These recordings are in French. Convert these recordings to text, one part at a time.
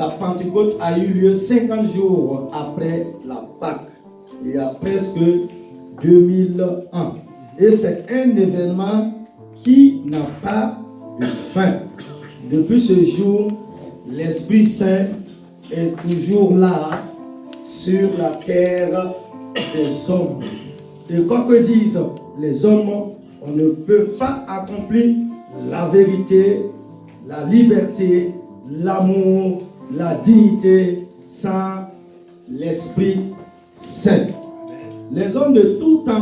la Pentecôte a eu lieu 50 jours après la Pâque, il y a presque 2000 ans. Et c'est un événement qui n'a pas de fin. Depuis ce jour, l'Esprit Saint est toujours là sur la terre des hommes. Et quoi que disent les hommes, on ne peut pas accomplir la vérité, la liberté, l'amour, la dignité sans l'Esprit Saint. Les hommes de tout temps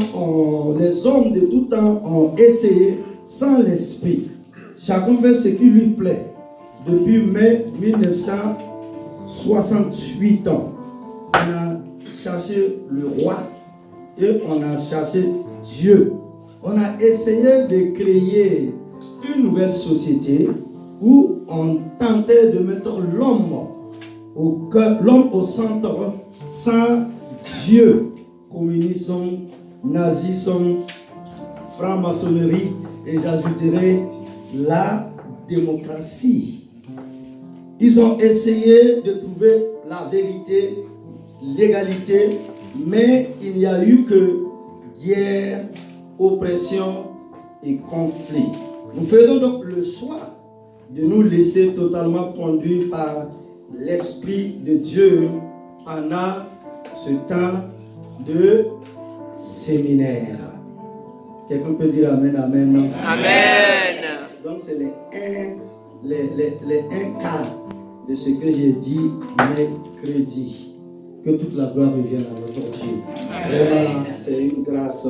ont essayé sans l'Esprit. Chacun fait ce qui lui plaît. Depuis mai 1968 ans, on a cherché le roi et on a cherché Dieu. On a essayé de créer une nouvelle société où on tentait de mettre l'homme au centre sans Dieu. Communisme, nazisme, franc-maçonnerie et j'ajouterai la démocratie. Ils ont essayé de trouver la vérité, l'égalité, mais il n'y a eu que guerre, oppression et conflit. Nous faisons donc le choix de nous laisser totalement conduire par l'Esprit de Dieu pendant ce temps de séminaire. Quelqu'un peut dire Amen, Amen. Amen. Donc c'est les un quart de ce que j'ai dit mercredi. Que toute la gloire revienne à notre Dieu. Vraiment, c'est une grâce,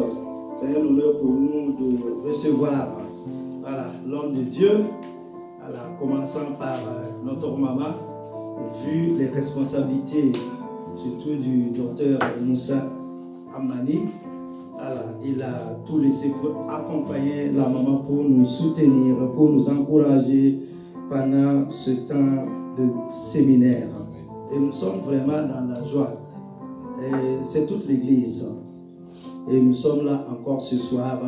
c'est un honneur pour nous de recevoir l'homme de Dieu, commençant par notre maman, vu les responsabilités, surtout du docteur Moussa Amani. Il a tout laissé pour accompagner la maman, pour nous soutenir, pour nous encourager pendant ce temps de séminaire. Et nous sommes vraiment dans la joie. Et c'est toute l'Église. Et nous sommes là encore ce soir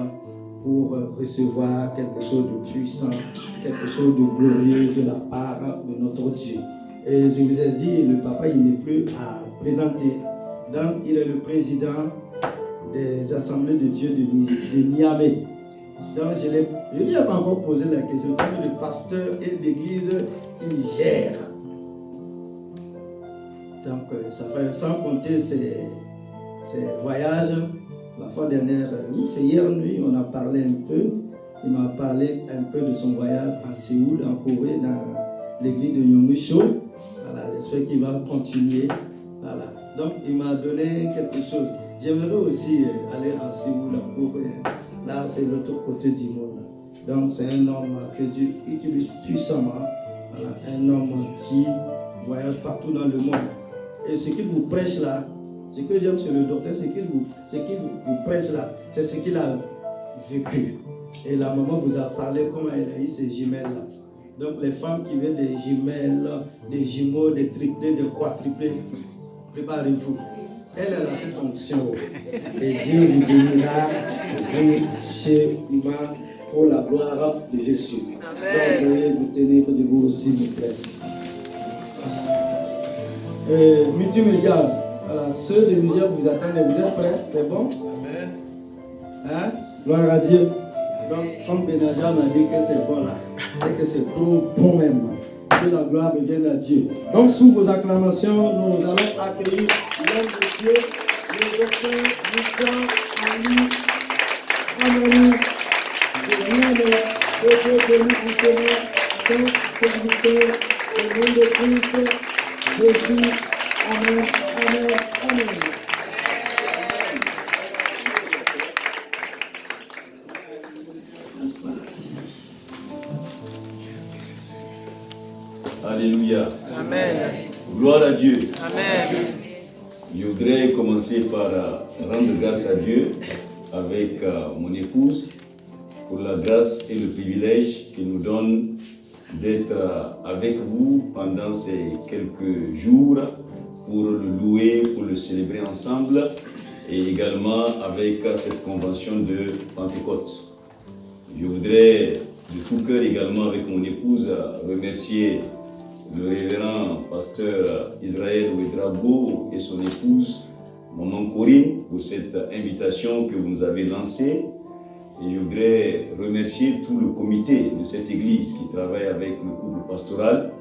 pour recevoir quelque chose de puissant, quelque chose de glorieux de la part de notre Dieu. Et je vous ai dit, le papa, il n'est plus à présenter. Donc, il est le président des assemblées de Dieu de Niamey. Donc, je ne lui ai pas encore posé la question, comme le pasteur et l'église, il gère. Donc, ça fait, sans compter ses voyages. La fois dernière, c'est hier nuit, on a parlé un peu. Il m'a parlé un peu de son voyage en Séoul, en Corée, dans l'église de Yonggi-cho. Voilà, j'espère qu'il va continuer. Voilà. Donc, il m'a donné quelque chose. J'aimerais aussi aller en Séoul, en Corée. Là, c'est l'autre côté du monde. Donc, c'est un homme que Dieu utilise puissamment. Voilà, un homme qui voyage partout dans le monde. Et ce qu'il vous prêche là, ce que j'aime sur le docteur, ce qu'il vous prêche là, c'est ce qu'il a vécu. Et la maman vous a parlé comment elle a eu ces jumelles-là. Donc les femmes qui viennent des jumelles, des jumeaux, des triplés, des quadruplés, préparez-vous. Elle a cette fonction. Et Dieu vous bénira richement pour la gloire de Jésus. Amen. Donc veuillez vous tenir de vous, s'il vous plaît. Multimédia, voilà, ceux de Niger vous attendent, vous êtes prêts? C'est bon? Amen. Hein? Gloire à Dieu. Donc, comme Benaja m'a dit que c'est bon là, c'est que c'est trop bon même. Que la gloire revienne à Dieu. Donc, sous vos acclamations, nous allons accueillir l'homme de Dieu, le docteur Moussa Amani, de Niamey, de Dieu de l'Israël, saint serviteur, au nom de Christ, Jésus. Amen, amen, amen. Alléluia. Amen. Gloire à Dieu. Amen. Je voudrais commencer par rendre grâce à Dieu avec mon épouse pour la grâce et le privilège qu'il nous donne d'être avec vous pendant ces quelques jours pour le louer, pour le célébrer ensemble et également avec cette convention de Pentecôte. Je voudrais de tout cœur également avec mon épouse remercier le révérend pasteur Israël Ouedraogo et son épouse, maman Corinne, pour cette invitation que vous nous avez lancée. Et je voudrais remercier tout le comité de cette église qui travaille avec le couple pastoral.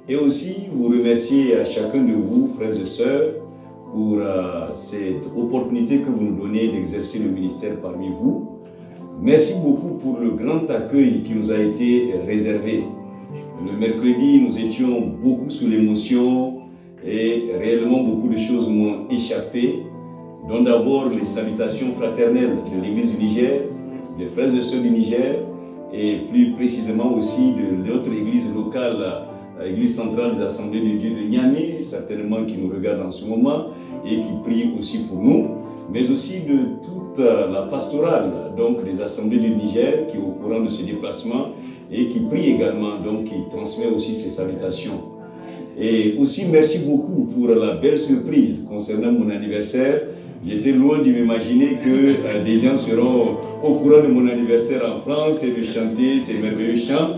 Et aussi vous remercier à chacun de vous, frères et sœurs, pour cette opportunité que vous nous donnez d'exercer le ministère parmi vous. Merci beaucoup pour le grand accueil qui nous a été réservé. Le mercredi, nous étions beaucoup sous l'émotion et réellement beaucoup de choses m'ont échappé. Donc d'abord les salutations fraternelles de l'église du Niger, des frères et sœurs du Niger et plus précisément aussi de notre église locale, l'église centrale des Assemblées de Dieu de Niamey, certainement qui nous regarde en ce moment et qui prie aussi pour nous, mais aussi de toute la pastorale donc des Assemblées du Niger qui est au courant de ce déplacement et qui prie également, donc qui transmet aussi ses salutations. Et aussi merci beaucoup pour la belle surprise concernant mon anniversaire. J'étais loin de m'imaginer que des gens seront au courant de mon anniversaire en France et de chanter ces merveilleux chants.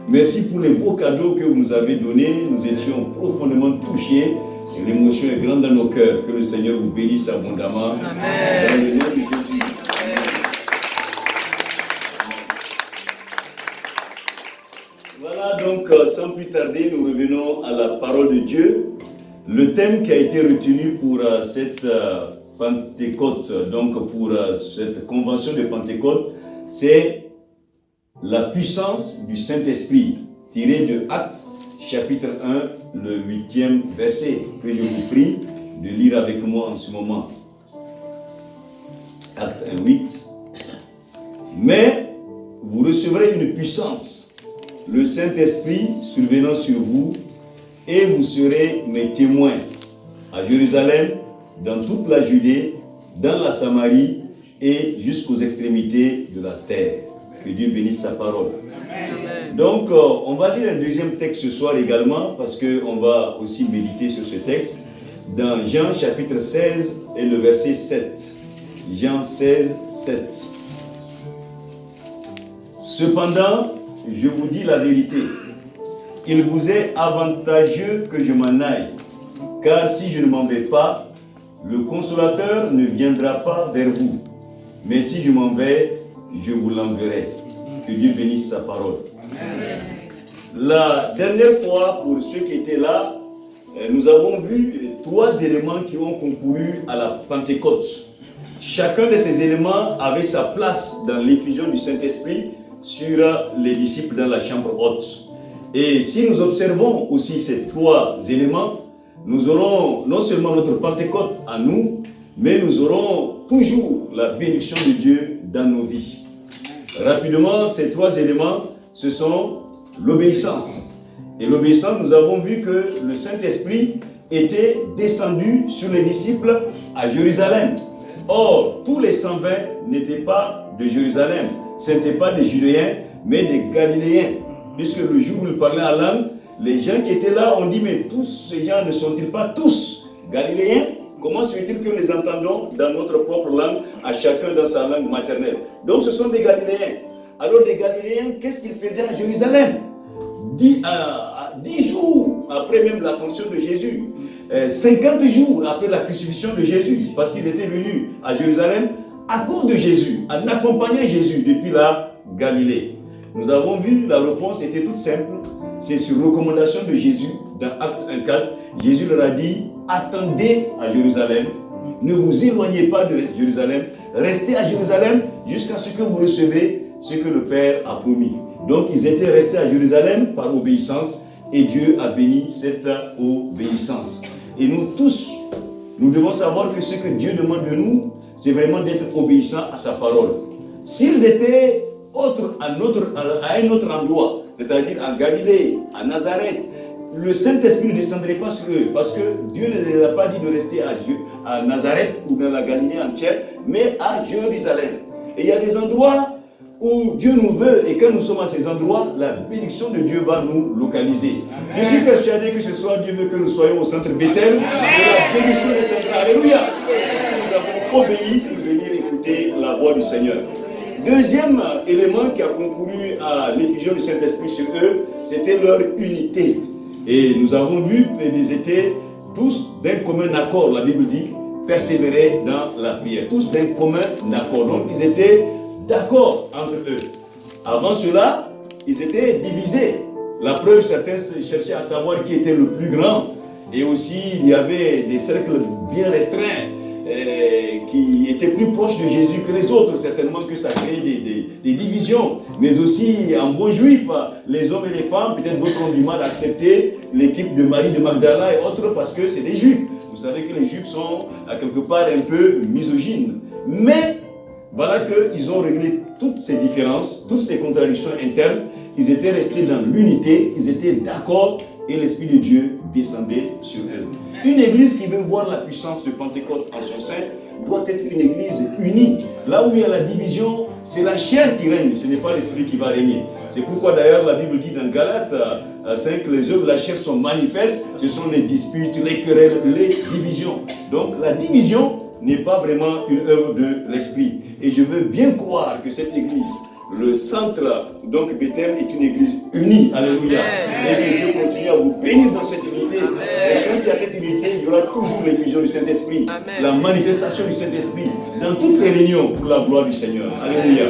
Merci pour les beaux cadeaux que vous nous avez donnés. Nous étions profondément touchés. Et l'émotion est grande dans nos cœurs. Que le Seigneur vous bénisse abondamment. Amen. Dans le nom de Jésus. Voilà, donc sans plus tarder, nous revenons à la parole de Dieu. Le thème qui a été retenu pour cette Pentecôte, donc pour cette convention de Pentecôte, c'est la puissance du Saint-Esprit, tiré de Actes chapitre 1, le 8e verset, que je vous prie de lire avec moi en ce moment. Actes 1, 8. Mais vous recevrez une puissance, le Saint-Esprit survenant sur vous, et vous serez mes témoins à Jérusalem, dans toute la Judée, dans la Samarie et jusqu'aux extrémités de la terre. Que Dieu bénisse sa parole. Amen. Donc, on va lire un deuxième texte ce soir également, parce qu'on va aussi méditer sur ce texte, dans Jean chapitre 16 et le verset 7. Jean 16, 7. Cependant, je vous dis la vérité, il vous est avantageux que je m'en aille, car si je ne m'en vais pas, le Consolateur ne viendra pas vers vous. Mais si je m'en vais, je vous l'enverrai. Que Dieu bénisse sa parole. Amen. La dernière fois, pour ceux qui étaient là, nous avons vu 3 éléments qui ont concouru à la Pentecôte. Chacun de ces éléments avait sa place dans l'effusion du Saint-Esprit sur les disciples dans la chambre haute. Et si nous observons aussi ces 3 éléments, nous aurons non seulement notre Pentecôte à nous, mais nous aurons toujours la bénédiction de Dieu dans nos vies. Rapidement, ces 3 éléments, ce sont l'obéissance. Et l'obéissance, nous avons vu que le Saint-Esprit était descendu sur les disciples à Jérusalem. Or, tous les 120 n'étaient pas de Jérusalem. Ce n'étaient pas des Judéens, mais des Galiléens. Puisque le jour où il parlait en langue, les gens qui étaient là ont dit, mais tous ces gens ne sont-ils pas tous Galiléens? Comment se fait-il que nous les entendons dans notre propre langue, à chacun dans sa langue maternelle? Donc ce sont des Galiléens. Alors les Galiléens, qu'est-ce qu'ils faisaient à Jérusalem? 10 jours après même l'ascension de Jésus, 50 jours après la crucifixion de Jésus, parce qu'ils étaient venus à Jérusalem à cause de Jésus, en accompagnant Jésus depuis la Galilée. Nous avons vu, la réponse était toute simple. C'est sur recommandation de Jésus, dans Acte 1,4, Jésus leur a dit, attendez à Jérusalem, ne vous éloignez pas de Jérusalem, restez à Jérusalem jusqu'à ce que vous recevez ce que le Père a promis. Donc ils étaient restés à Jérusalem par obéissance et Dieu a béni cette obéissance. Et nous tous, nous devons savoir que ce que Dieu demande de nous, c'est vraiment d'être obéissants à sa parole. S'ils étaient à un autre endroit, c'est-à-dire en Galilée, à Nazareth, le Saint-Esprit ne descendrait pas sur eux, parce que Dieu ne les a pas dit de rester à Nazareth ou dans la Galilée entière, mais à Jérusalem. Et il y a des endroits où Dieu nous veut, et quand nous sommes à ces endroits, la bénédiction de Dieu va nous localiser. Amen. Je suis persuadé que ce soir, Dieu veut que nous soyons au centre Bethel, de la bénédiction de Saint-Esprit. Alléluia! Parce que nous avons obéi pour venir écouter la voix du Seigneur. Deuxième élément qui a concouru à l'effusion du Saint-Esprit sur eux, c'était leur unité. Et nous avons vu qu'ils étaient tous d'un commun accord, la Bible dit, persévérer dans la prière. Tous d'un commun accord. Donc ils étaient d'accord entre eux. Avant cela, ils étaient divisés. La preuve, certains cherchaient à savoir qui était le plus grand. Et aussi, il y avait des cercles bien restreints qui étaient plus proches de Jésus que les autres. Certainement que ça créait des divisions. Mais aussi, en bon juif, les hommes et les femmes, peut-être d'autres ont du mal à accepter l'équipe de Marie de Magdala et autres parce que c'est des juifs. Vous savez que les juifs sont à quelque part un peu misogynes. Mais voilà qu'ils ont réglé toutes ces différences, toutes ces contradictions internes. Ils étaient restés dans l'unité, ils étaient d'accord et l'Esprit de Dieu descendait sur eux. Une église qui veut voir la puissance de Pentecôte en son sein doit être une église unie. Là où il y a la division, c'est la chair qui règne, ce n'est pas l'Esprit qui va régner. C'est pourquoi d'ailleurs la Bible dit dans Galates 5 que les œuvres de la chair sont manifestes, ce sont les disputes, les querelles, les divisions. Donc la division n'est pas vraiment une œuvre de l'Esprit. Et je veux bien croire que cette église, le centre, donc Bethel, est une église unie. Alléluia. Et que Dieu continue à vous bénir dans cette unité. Et quand il y a cette unité, il y aura toujours l'effusion du Saint-Esprit, la manifestation du Saint-Esprit dans toutes les réunions pour la gloire du Seigneur. Alléluia.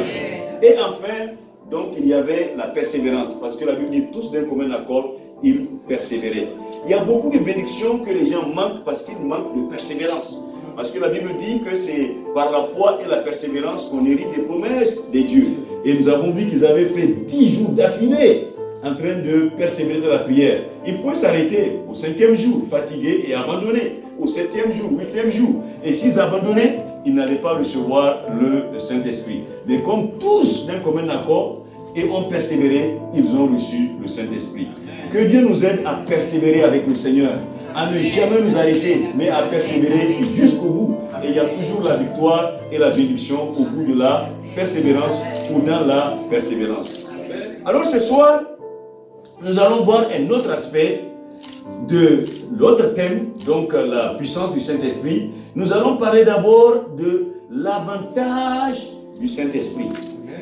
Et enfin, donc il y avait la persévérance, parce que la Bible dit tous d'un commun accord, ils persévéraient. Il y a beaucoup de bénédictions que les gens manquent parce qu'ils manquent de persévérance. Parce que la Bible dit que c'est par la foi et la persévérance qu'on hérite des promesses de Dieu. Et nous avons vu qu'ils avaient fait 10 jours d'affilée en train de persévérer dans la prière. Ils pouvaient s'arrêter au 5e jour, fatigués et abandonner. Au 7e jour, 8e jour. Et s'ils abandonnaient, ils n'allaient pas recevoir le Saint-Esprit. Mais comme tous d'un commun accord et ont persévéré, ils ont reçu le Saint-Esprit. Que Dieu nous aide à persévérer avec le Seigneur, à ne jamais nous arrêter, mais à persévérer jusqu'au bout. Et il y a toujours la victoire et la bénédiction au bout de la persévérance ou dans la persévérance. Alors ce soir, nous allons voir un autre aspect de l'autre thème, donc la puissance du Saint-Esprit. Nous allons parler d'abord de l'avantage du Saint-Esprit.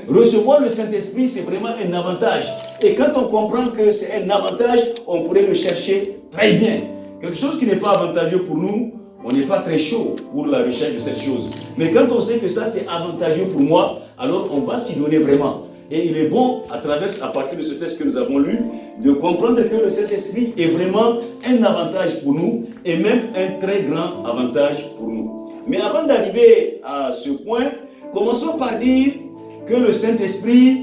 Recevoir le Saint-Esprit, c'est vraiment un avantage. Et quand on comprend que c'est un avantage, on pourrait le chercher très bien. Quelque chose qui n'est pas avantageux pour nous, on n'est pas très chaud pour la recherche de cette chose. Mais quand on sait que ça c'est avantageux pour moi, alors on va s'y donner vraiment. Et il est bon, à partir de ce texte que nous avons lu, de comprendre que le Saint-Esprit est vraiment un avantage pour nous et même un très grand avantage pour nous. Mais avant d'arriver à ce point, commençons par dire que le Saint-Esprit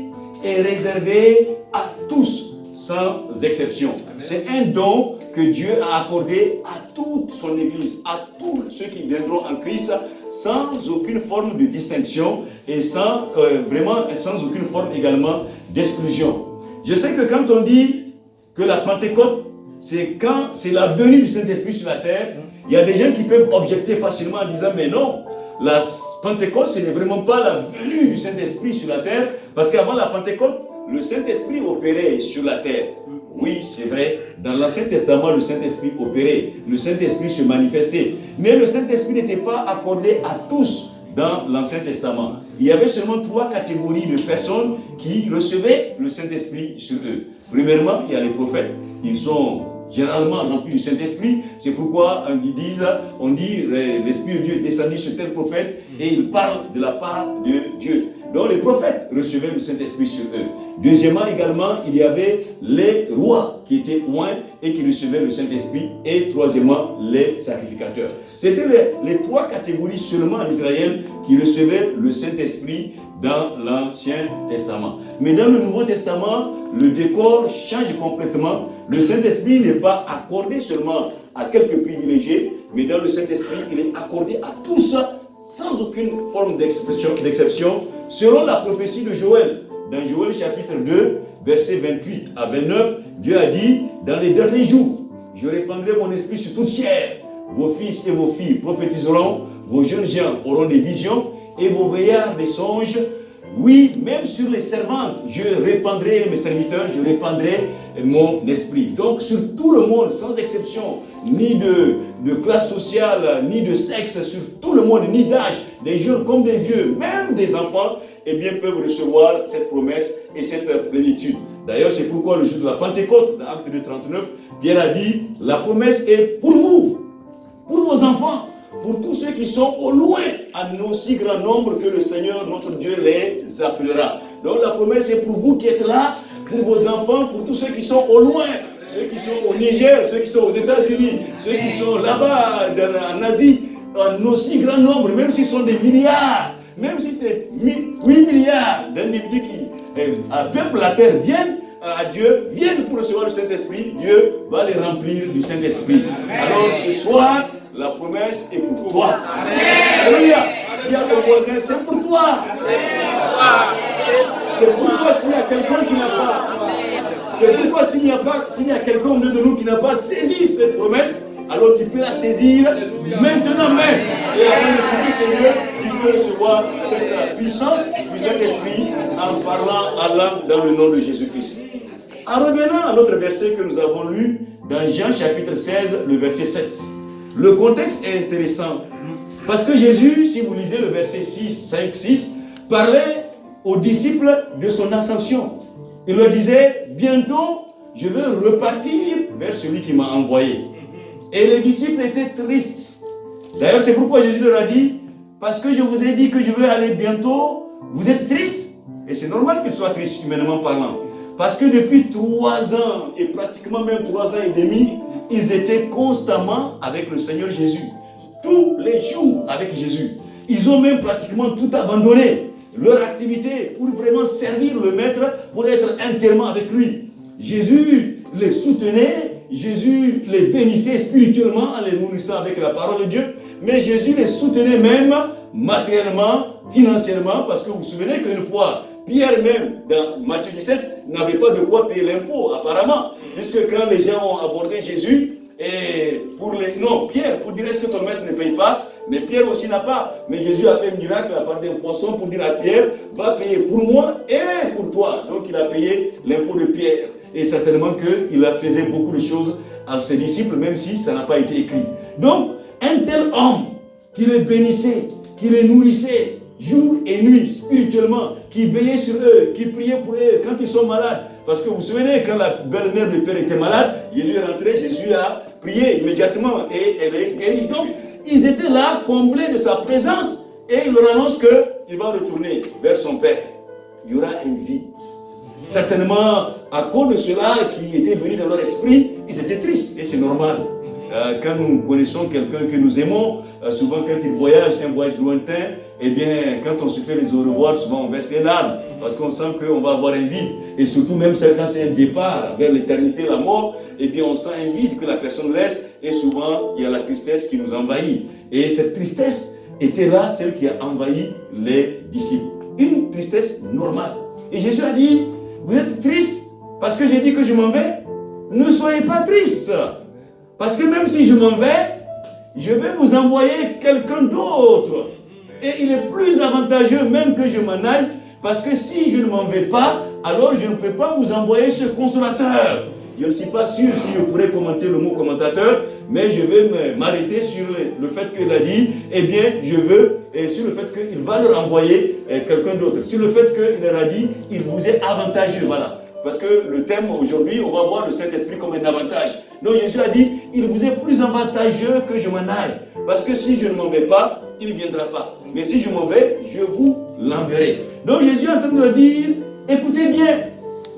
est réservé à tous, sans exception. C'est un don que Dieu a accordé à toute son Église, à tous ceux qui viendront en Christ, sans aucune forme de distinction et sans aucune forme également d'exclusion. Je sais que quand on dit que la Pentecôte, c'est quand c'est la venue du Saint-Esprit sur la terre, il y a des gens qui peuvent objecter facilement en disant mais non, la Pentecôte ce n'est vraiment pas la venue du Saint-Esprit sur la terre, parce qu'avant la Pentecôte, le Saint-Esprit opérait sur la terre. Oui, c'est vrai. Dans l'Ancien Testament, le Saint-Esprit opérait. Le Saint-Esprit se manifestait. Mais le Saint-Esprit n'était pas accordé à tous dans l'Ancien Testament. Il y avait seulement 3 catégories de personnes qui recevaient le Saint-Esprit sur eux. Premièrement, il y a les prophètes. Ils sont généralement remplis du Saint-Esprit. C'est pourquoi on dit l'Esprit de Dieu est descendu sur tel prophète et il parle de la part de Dieu. Donc les prophètes recevaient le Saint-Esprit sur eux. Deuxièmement également, il y avait les rois qui étaient oints et qui recevaient le Saint-Esprit. Et troisièmement, les sacrificateurs. C'était les 3 catégories seulement en Israël qui recevaient le Saint-Esprit dans l'Ancien Testament. Mais dans le Nouveau Testament, le décor change complètement. Le Saint-Esprit n'est pas accordé seulement à quelques privilégiés, mais dans le Saint-Esprit, il est accordé à tous, sans aucune forme d'exception, selon la prophétie de Joël. Dans Joël chapitre 2, versets 28 à 29, Dieu a dit, dans les derniers jours, je répandrai mon esprit sur toute chair. Vos fils et vos filles prophétiseront, vos jeunes gens auront des visions, et vos veillards des songes. Oui, même sur les servantes, je répandrai mes serviteurs, je répandrai mon esprit. Donc sur tout le monde, sans exception, ni de classe sociale, ni de sexe, sur tout le monde, ni d'âge, des jeunes comme des vieux, même des enfants, eh bien, peuvent recevoir cette promesse et cette plénitude. D'ailleurs, c'est pourquoi le jour de la Pentecôte, dans Acte 2:39, Pierre a dit, la promesse est pour vous, pour vos enfants, pour tous ceux qui sont au loin, en aussi grand nombre que le Seigneur, notre Dieu, les appellera. Donc la promesse est pour vous qui êtes là, pour vos enfants, pour tous ceux qui sont au loin, ceux qui sont au Niger, ceux qui sont aux États-Unis, ceux qui sont là-bas, en Asie, en aussi grand nombre, même s'ils sont des milliards, même si c'est 8 milliards d'individus qui peuplent la terre, viennent à Dieu, viennent pour recevoir le Saint-Esprit, Dieu va les remplir du Saint-Esprit. Alors ce soir, la promesse est pour toi. Alléluia. Il y a ton voisin, c'est pour toi. C'est pour toi s'il y a quelqu'un qui n'a pas. C'est pourquoi s'il y a quelqu'un au milieu de nous qui n'a pas saisi cette promesse, alors tu peux la saisir maintenant même. Et avant de quitter ce lieu, tu peux recevoir cette puissance du Saint-Esprit en parlant à l'âme dans le nom de Jésus-Christ. En revenant à l'autre verset que nous avons lu dans Jean chapitre 16, le verset 7. Le contexte est intéressant parce que Jésus, si vous lisez le verset 5, 6, parlait aux disciples de son ascension. Il leur disait, bientôt je vais repartir vers celui qui m'a envoyé. Et les disciples étaient tristes. D'ailleurs, c'est pourquoi Jésus leur a dit, parce que je vous ai dit que je vais aller bientôt, vous êtes tristes. Et c'est normal qu'ils soient tristes, humainement parlant. Parce que depuis 3 ans, et pratiquement même 3 ans et demi, ils étaient constamment avec le Seigneur Jésus. Tous les jours avec Jésus. Ils ont même pratiquement tout abandonné. Leur activité pour vraiment servir le Maître, pour être entièrement avec lui. Jésus les soutenait, Jésus les bénissait spirituellement en les nourrissant avec la parole de Dieu, mais Jésus les soutenait même matériellement, financièrement, parce que vous vous souvenez qu'une fois, Pierre même, dans Matthieu 17, n'avait pas de quoi payer l'impôt, apparemment, puisque quand les gens ont abordé Jésus, et Pierre, pour dire est-ce que ton maître ne paye pas, mais Pierre aussi n'a pas. Mais Jésus a fait un miracle à part d'un poisson pour dire à Pierre, va payer pour moi et pour toi. Donc il a payé l'impôt de Pierre. Et certainement qu'il faisait beaucoup de choses à ses disciples, même si ça n'a pas été écrit. Donc, un tel homme qui les bénissait, qui les nourrissait jour et nuit spirituellement, qui veillait sur eux, qui priait pour eux quand ils sont malades. Parce que vous vous souvenez, quand la belle-mère du Père était malade, Jésus est rentré, Jésus a prié immédiatement et elle est guérie. Donc, ils étaient là, comblés de sa présence, et il leur annonce qu'il va retourner vers son Père. Il y aura un vide. Certainement, à cause de cela qui était venu dans leur esprit, ils étaient tristes, et c'est normal. Quand nous connaissons quelqu'un que nous aimons, souvent quand il voyage, un voyage lointain, eh bien, quand on se fait les au revoir, souvent on verse les larmes, parce qu'on sent qu'on va avoir un vide. Et surtout, même quand c'est un départ vers l'éternité, la mort, eh bien, on sent un vide que la personne laisse, et souvent, il y a la tristesse qui nous envahit. Et cette tristesse était là, celle qui a envahi les disciples. Une tristesse normale. Et Jésus a dit, vous êtes tristes parce que j'ai dit que je m'en vais? Ne soyez pas tristes. Parce que même si je m'en vais, je vais vous envoyer quelqu'un d'autre. Et il est plus avantageux même que je m'en aille, parce que si je ne m'en vais pas, alors je ne peux pas vous envoyer ce consolateur. Je ne suis pas sûr si je pourrais commenter le mot commentateur, mais je vais m'arrêter sur le fait qu'il a dit, eh bien, et sur le fait qu'il va leur envoyer quelqu'un d'autre. Sur le fait qu'il leur a dit, il vous est avantageux, voilà. Parce que le thème aujourd'hui, on va voir le Saint-Esprit comme un avantage. Donc Jésus a dit, il vous est plus avantageux que je m'en aille. Parce que si je ne m'en vais pas, il ne viendra pas. Mais si je m'en vais, je vous l'enverrai. Donc Jésus est en train de leur dire, écoutez bien,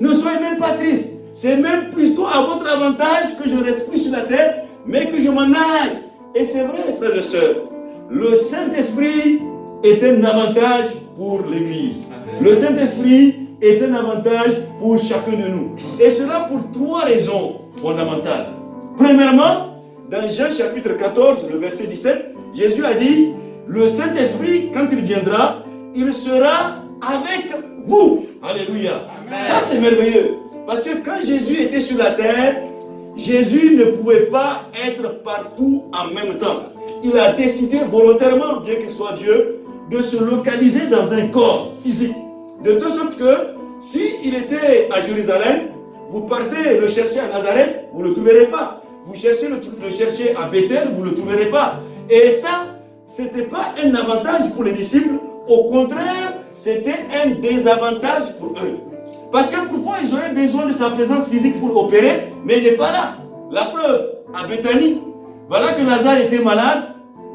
ne soyez même pas tristes. C'est même plutôt à votre avantage que je reste plus sur la terre, mais que je m'en aille. Et c'est vrai, frères et sœurs, le Saint-Esprit est un avantage pour l'Église. Le Saint-Esprit est un avantage pour chacun de nous. Et cela pour 3 raisons fondamentales. Premièrement, dans Jean chapitre 14, le verset 17, Jésus a dit, le Saint-Esprit, quand il viendra, il sera avec vous. Alléluia. Amen. Ça, c'est merveilleux. Parce que quand Jésus était sur la terre, Jésus ne pouvait pas être partout en même temps. Il a décidé volontairement, bien qu'il soit Dieu, de se localiser dans un corps physique. De telle sorte que, s'il était à Jérusalem, vous partez le chercher à Nazareth, vous ne le trouverez pas. Vous cherchez le chercher à Bethel, vous ne le trouverez pas. Et ça, ce n'était pas un avantage pour les disciples. Au contraire, c'était un désavantage pour eux. Parce que parfois, ils auraient besoin de sa présence physique pour opérer, mais il n'est pas là. La preuve, à Béthanie, voilà que Lazare était malade,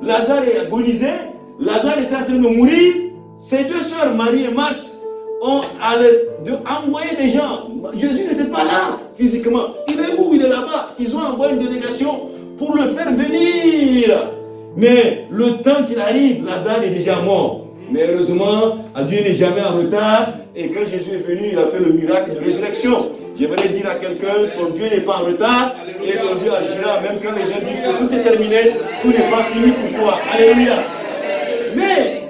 Lazare est agonisé, Lazare était en train de mourir. Ses deux sœurs, Marie et Marthe, ont envoyé des gens. Jésus n'était pas là physiquement. Il est où? Il est là-bas. Ils ont envoyé une délégation pour le faire venir. Mais le temps qu'il arrive, Lazare est déjà mort. Mais heureusement, Dieu n'est jamais en retard. Et quand Jésus est venu, il a fait le miracle de résurrection. J'aimerais dire à quelqu'un, ton Dieu n'est pas en retard. Et ton Dieu agira, même quand les gens disent que tout est terminé, tout n'est pas fini pour toi. Alléluia. Mais,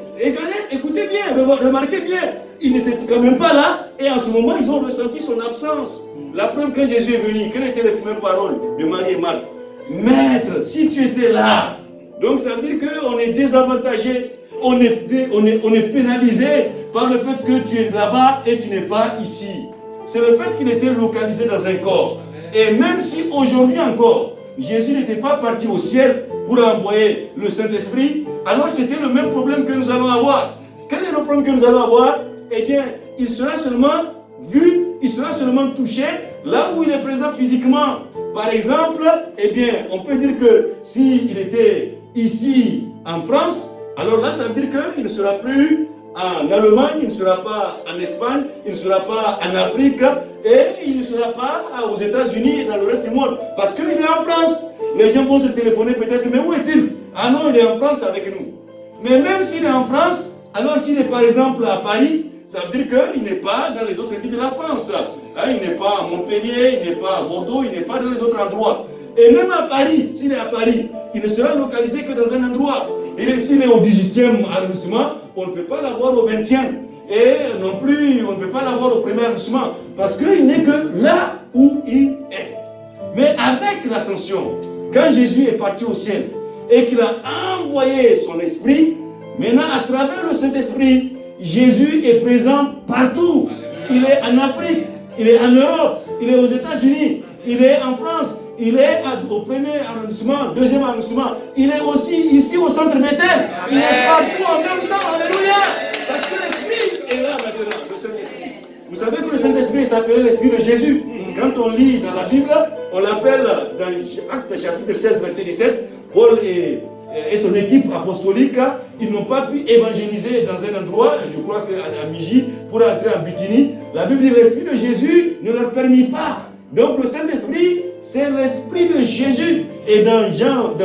écoutez bien, remarquez bien, il n'était quand même pas là. Et en ce moment, ils ont ressenti son absence. La preuve, quand Jésus est venu, quelles étaient les premières paroles de Marie et Marthe? Maître, si tu étais là. Donc ça veut dire qu'on est désavantagé, on est pénalisé par le fait que tu es là-bas et tu n'es pas ici. C'est le fait qu'il était localisé dans un corps. Et même si aujourd'hui encore, Jésus n'était pas parti au ciel pour envoyer le Saint-Esprit, alors c'était le même problème que nous allons avoir. Quel est le problème que nous allons avoir? Eh bien, il sera seulement vu, il sera seulement touché là où il est présent physiquement. Par exemple, eh bien, on peut dire que s'il était ici en France, alors là, ça veut dire qu'il ne sera plus en Allemagne, il ne sera pas en Espagne, il ne sera pas en Afrique et il ne sera pas aux États-Unis et dans le reste du monde. Parce qu'il est en France. Les gens vont se téléphoner peut-être, mais où est-il? Ah non, il est en France avec nous. Mais même s'il est en France, alors s'il est par exemple à Paris, ça veut dire qu'il n'est pas dans les autres villes de la France. Il n'est pas à Montpellier, il n'est pas à Bordeaux, il n'est pas dans les autres endroits. Et même à Paris, s'il est à Paris, il ne sera localisé que dans un endroit. Et s'il est au 18e arrondissement, on ne peut pas l'avoir au 20e. Et non plus, on ne peut pas l'avoir au premier arrondissement. Parce qu'il n'est que là où il est. Mais avec l'ascension, quand Jésus est parti au ciel et qu'il a envoyé son esprit, maintenant à travers le Saint-Esprit, Jésus est présent partout. Il est en Afrique, il est en Europe, il est aux États-Unis, il est en France, il est au premier arrondissement, deuxième arrondissement. Il est aussi ici au centre Bethel. Il est partout en même temps. Alléluia. Parce que l'Esprit est là maintenant, le Saint-Esprit. Vous savez que le Saint-Esprit est appelé l'Esprit de Jésus. Quand on lit dans la Bible, on l'appelle dans Actes chapitre 16, verset 17, Paul et son équipe apostolique, ils n'ont pas pu évangéliser dans un endroit, je crois qu'à Miji, pour entrer en Bithynie. La Bible dit que l'Esprit de Jésus ne leur permit pas. Donc le Saint-Esprit, c'est l'Esprit de Jésus. Et dans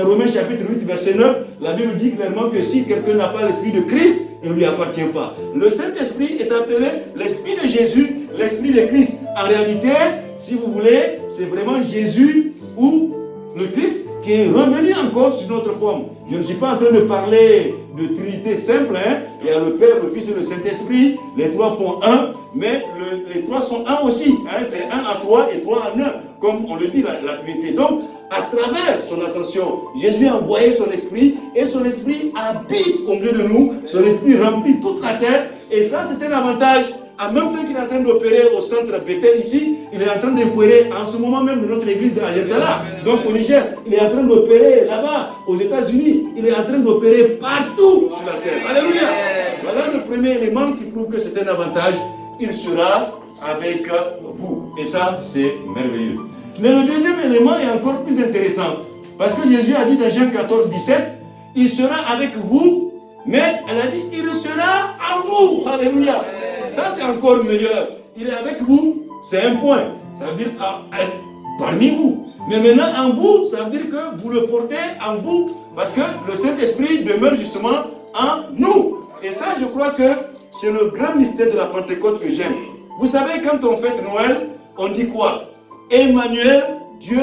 Romains chapitre 8, verset 9, la Bible dit clairement que si quelqu'un n'a pas l'Esprit de Christ, il ne lui appartient pas. Le Saint-Esprit est appelé l'Esprit de Jésus, l'Esprit de Christ. En réalité, si vous voulez, c'est vraiment Jésus ou le Christ qui est revenu encore sous notre forme. Je ne suis pas en train de parler de Trinité simple. Il y a le Père, le Fils et le Saint-Esprit. Les trois font un, mais les trois sont un aussi. C'est un à trois et trois en un, comme on le dit la Trinité. Donc, à travers son ascension, Jésus a envoyé son esprit et son esprit habite au milieu de nous. Son esprit remplit toute la terre et ça, c'est un avantage. En même temps qu'il est en train d'opérer au centre Bethel ici, il est en train d'opérer en ce moment même de notre église à Yatala, donc au Niger. Il est en train d'opérer là-bas, aux États-Unis. Il est en train d'opérer partout sur la terre. Alléluia. Voilà le premier élément qui prouve que c'est un avantage. Il sera avec vous. Et ça, c'est merveilleux. Mais le deuxième élément est encore plus intéressant. Parce que Jésus a dit dans Jean 14, 17, il sera avec vous, mais elle a dit, il sera en vous. Alléluia. Ça, c'est encore meilleur. Il est avec vous, c'est un point. Ça veut dire parmi vous. Mais maintenant, en vous, ça veut dire que vous le portez en vous. Parce que le Saint-Esprit demeure justement en nous. Et ça, je crois que c'est le grand mystère de la Pentecôte que j'aime. Vous savez, quand on fête Noël, on dit quoi? Emmanuel, Dieu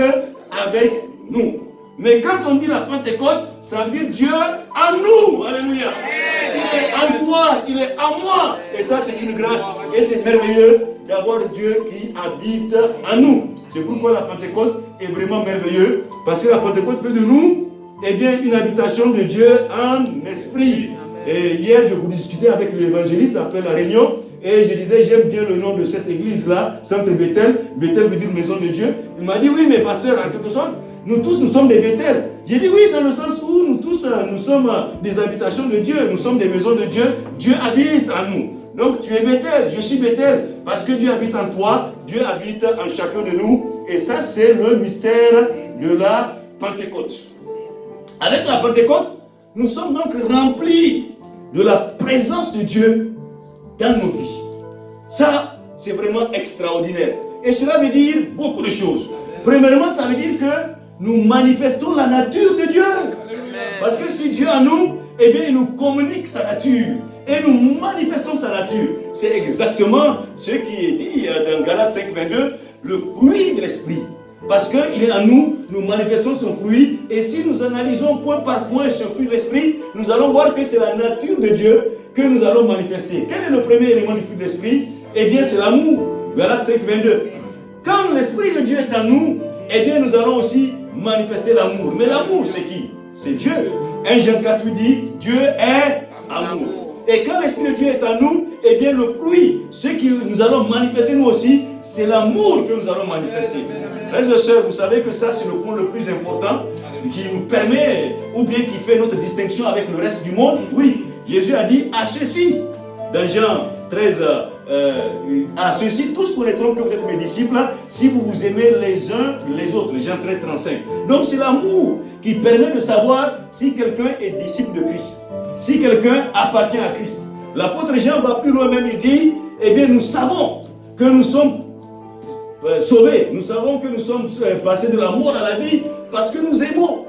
avec nous. Mais quand on dit la Pentecôte, ça veut dire Dieu en nous. Alléluia. Il est en toi, il est en moi. Et ça, c'est une grâce. Et c'est merveilleux d'avoir Dieu qui habite en nous. C'est pourquoi la Pentecôte est vraiment merveilleuse. Parce que la Pentecôte fait de nous, eh bien, une habitation de Dieu en esprit. Et hier, je vous discutais avec l'évangéliste après la réunion. Et je disais, j'aime bien le nom de cette église-là, Centre Bethel. Bethel veut dire maison de Dieu. Il m'a dit, oui, mais pasteur, en quelque sorte, nous tous, nous sommes des Bethel. J'ai dit oui, dans le sens où nous tous, nous sommes des habitations de Dieu. Nous sommes des maisons de Dieu. Dieu habite en nous. Donc tu es Bethel, je suis Bethel, parce que Dieu habite en toi, Dieu habite en chacun de nous. Et ça, c'est le mystère de la Pentecôte. Avec la Pentecôte, nous sommes donc remplis de la présence de Dieu dans nos vies. Ça, c'est vraiment extraordinaire. Et cela veut dire beaucoup de choses. Premièrement, ça veut dire que nous manifestons la nature de Dieu. Parce que si Dieu en nous, eh bien, il nous communique sa nature. Et nous manifestons sa nature. C'est exactement ce qui est dit dans Galates 5:22, le fruit de l'esprit. Parce qu'il est en nous, nous manifestons son fruit. Et si nous analysons point par point ce fruit de l'esprit, nous allons voir que c'est la nature de Dieu que nous allons manifester. Quel est le premier élément du fruit de l'esprit? Eh bien, c'est l'amour. Galates 5:22. Quand l'esprit de Dieu est en nous, eh bien, nous allons aussi manifester l'amour. Mais l'amour, c'est qui? C'est Dieu. 1 Jean 4 dit, Dieu est amour. Et quand l'esprit de Dieu est en nous, eh bien, le fruit, ce que nous allons manifester nous aussi, c'est l'amour que nous allons manifester. Frères et sœurs, vous savez que ça, c'est le point le plus important qui nous permet, ou bien qui fait notre distinction avec le reste du monde. Oui, Jésus a dit, à ceci, dans Jean 13, à ceci, tous connaîtront que vous êtes mes disciples, si vous vous aimez les uns les autres. Jean 13, 35. Donc c'est l'amour qui permet de savoir si quelqu'un est disciple de Christ, si quelqu'un appartient à Christ. L'apôtre Jean va plus loin même, il dit, eh bien nous savons que nous sommes sauvés, nous savons que nous sommes passés de la mort à la vie parce que nous aimons.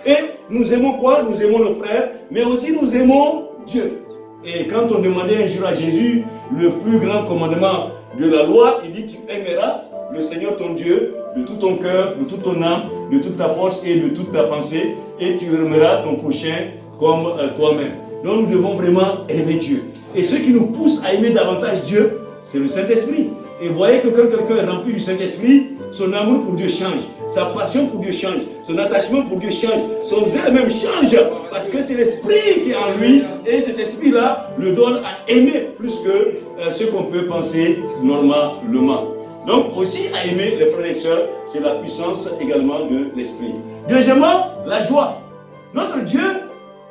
Et nous aimons quoi? Nous aimons nos frères, mais aussi nous aimons Dieu. Et quand on demandait un jour à Jésus le plus grand commandement de la loi, il dit, tu aimeras le Seigneur ton Dieu de tout ton cœur, de toute ton âme, de toute ta force et de toute ta pensée, et tu aimeras ton prochain comme toi-même. Donc nous devons vraiment aimer Dieu. Et ce qui nous pousse à aimer davantage Dieu, c'est le Saint-Esprit. Et vous voyez que quand quelqu'un est rempli du Saint-Esprit, son amour pour Dieu change, sa passion pour Dieu change, son attachement pour Dieu change, son zèle même change, parce que c'est l'Esprit qui est en lui, et cet Esprit-là le donne à aimer plus que ce qu'on peut penser normalement. Donc aussi à aimer les frères et sœurs, c'est la puissance également de l'Esprit. Deuxièmement, la joie. Notre Dieu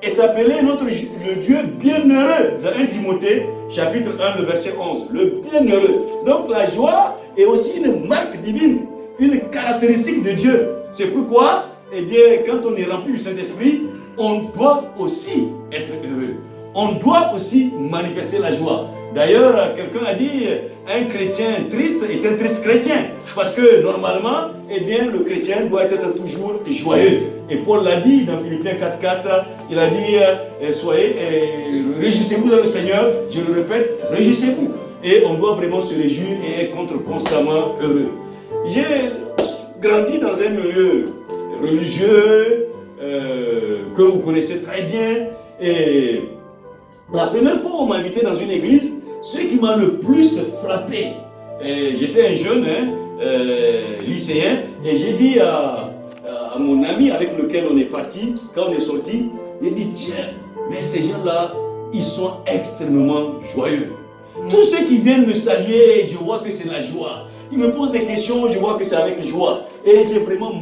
est appelé le Dieu bienheureux dans 1 Timothée chapitre 1, le verset 11. Le bienheureux. Donc la joie est aussi une marque divine, une caractéristique de Dieu. C'est pourquoi, eh bien, quand on est rempli du Saint-Esprit, on doit aussi être heureux. On doit aussi manifester la joie. D'ailleurs, quelqu'un a dit, un chrétien triste est un triste chrétien. Parce que normalement, eh bien, le chrétien doit être toujours joyeux. Et Paul l'a dit dans Philippiens 4:4, il a dit, soyez, réjouissez-vous dans le Seigneur. Je le répète, réjouissez-vous. Et on doit vraiment se réjouir et être constamment heureux. J'ai grandi dans un milieu religieux que vous connaissez très bien. Et la première fois où on m'a invité dans une église, ce qui m'a le plus frappé, j'étais un jeune lycéen, et j'ai dit à mon ami avec lequel on est parti, quand on est sorti, il dit, tiens, mais ces gens-là, ils sont extrêmement joyeux. Tous ceux qui viennent me saluer, je vois que c'est la joie. Ils me posent des questions, je vois que c'est avec joie. Et j'ai vraiment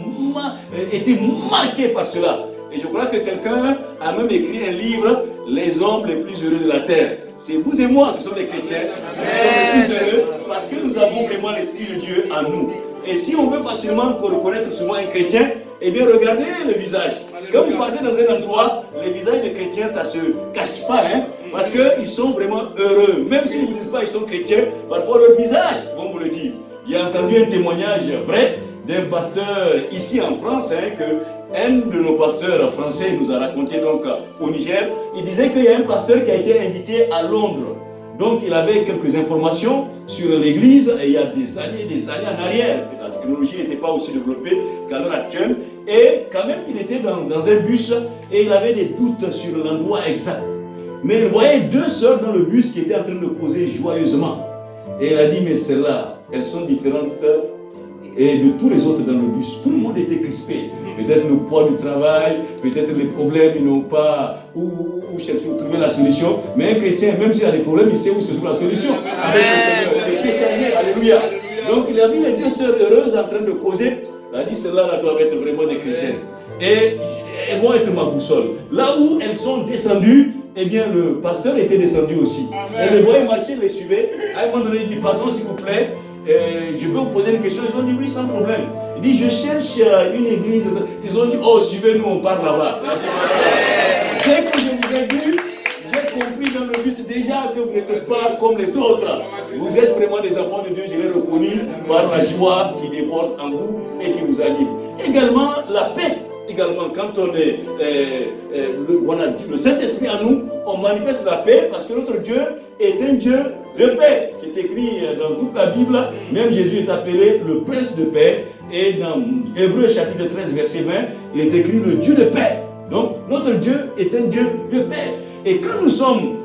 été marqué par cela. Et je crois que quelqu'un a même écrit un livre, Les hommes les plus heureux de la terre. C'est vous et moi, ce sont les chrétiens. Nous sommes les plus heureux parce que nous avons vraiment l'Esprit de Dieu en nous. Et si on veut facilement reconnaître souvent un chrétien, eh bien regardez le visage. Quand vous partez dans un endroit, les visages des chrétiens, ça ne se cache pas, hein, parce qu'ils sont vraiment heureux. Même s'ils ne vous disent pas qu'ils sont chrétiens, parfois leur visage vont vous le dire. J'ai entendu un témoignage vrai d'un pasteur ici en France, hein, que un de nos pasteurs français nous a raconté donc au Niger. Il disait qu'il y a un pasteur qui a été invité à Londres. Donc il avait quelques informations sur l'église et il y a des années en arrière. La technologie n'était pas aussi développée qu'à l'heure actuelle. Et quand même il était dans un bus et il avait des doutes sur l'endroit exact. Mais il voyait deux sœurs dans le bus qui étaient en train de causer joyeusement. Et il a dit, mais celles-là, elles sont différentes et de tous les autres dans le bus. Tout le monde était crispé. Peut-être le poids du travail, peut-être les problèmes, ils n'ont pas où chercher, où trouver la solution. Mais un chrétien, même s'il a des problèmes, il sait où se trouve la solution. Avec le Seigneur, il était chargé, alléluia. Donc il a vu les deux sœurs heureuses en train de causer. Il a dit, celles-là doivent être vraiment des chrétiennes. Et elles vont être ma boussole. Là où elles sont descendues, eh bien le pasteur était descendu aussi. Et les voyaient marcher, les suivait. À un moment donné, il dit, pardon s'il vous plaît, je peux vous poser une question. Ils ont dit, oui, sans problème. Il dit, je cherche une église. Ils ont dit, oh, suivez-nous, on part là-bas. Dès que je vous ai vu, j'ai compris dans le bus déjà que vous n'êtes pas comme les autres. Vous êtes vraiment des enfants de Dieu, je l'ai reconnu par la joie qui déborde en vous et qui vous anime. Également, la paix. Également, quand on est, on a le Saint-Esprit en nous, on manifeste la paix parce que notre Dieu est un Dieu de paix. C'est écrit dans toute la Bible, même Jésus est appelé le prince de paix. Et dans Hébreux chapitre 13, verset 20, il est écrit le Dieu de paix. Donc, notre Dieu est un Dieu de paix. Et quand nous sommes,